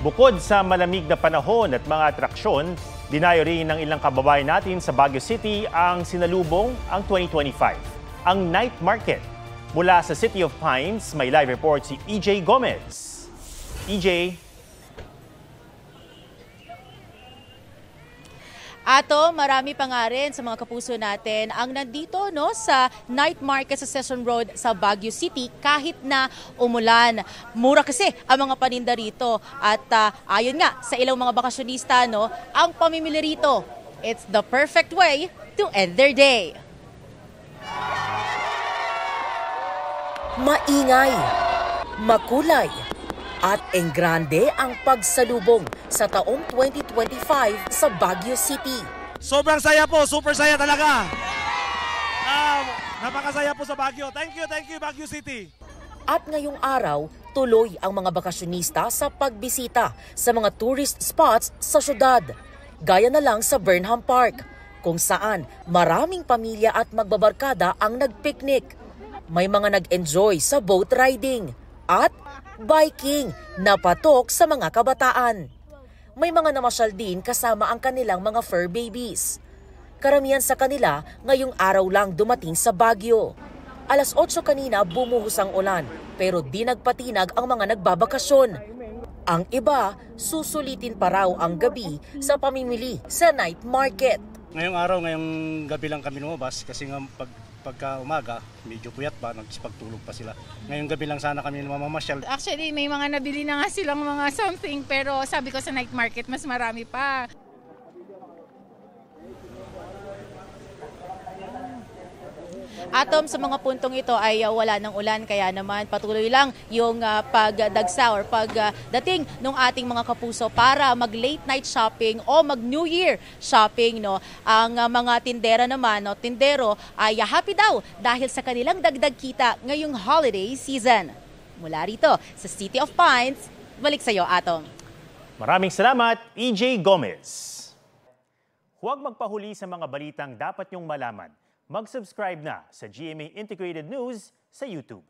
Bukod sa malamig na panahon at mga atraksyon, dinayo rin ng ilang kababayan natin sa Baguio City ang sinalubong ang 2025, ang Night Market. Mula sa City of Pines, may live report si EJ Gomez. EJ. Ato, marami pa nga rin sa mga kapuso natin ang nandito sa Night Market sa Session Road sa Baguio City kahit na umulan. Mura kasi ang mga paninda rito at ayon nga sa ilang mga bakasyonista, ang pamimili rito, it's the perfect way to end their day. Maingay, makulay, at enggrande ang pagsalubong sa taong 2025 sa Baguio City. Sobrang saya po, super saya talaga. Napakasaya po sa Baguio. Thank you Baguio City. At ngayong araw, tuloy ang mga bakasyonista sa pagbisita sa mga tourist spots sa syudad. Gaya na lang sa Burnham Park, kung saan maraming pamilya at magbabarkada ang nagpiknik. May mga nag-enjoy sa boat riding at biking na patok sa mga kabataan. May mga namasyal din kasama ang kanilang mga fur babies. Karamihan sa kanila ngayong araw lang dumating sa Baguio. Alas 8 kanina bumuhos ang ulan pero di nagpatinag ang mga nagbabakasyon. Ang iba, susulitin pa raw ang gabi sa pamimili sa night market. Ngayong araw, ngayong gabi lang kami lumabas kasi nga pagka umaga, medyo puyat pa, nagpagtulog pa sila. Ngayong gabi lang sana kami mamamasyal. Actually, may mga nabili na nga silang mga something, pero sabi ko sa night market, mas marami pa. Atom, sa mga puntong ito ay wala ng ulan, kaya naman patuloy lang yung pagdagsa or pagdating ng ating mga kapuso para mag late night shopping o mag New Year shopping. Ang mga tindera naman, tindero ay happy daw dahil sa kanilang dagdag kita ngayong holiday season. Mula rito sa City of Pines, balik sa iyo, Atom. Maraming salamat, EJ Gomez. Huwag magpahuli sa mga balitang dapat niyong malaman. Mag-subscribe na sa GMA Integrated News sa YouTube.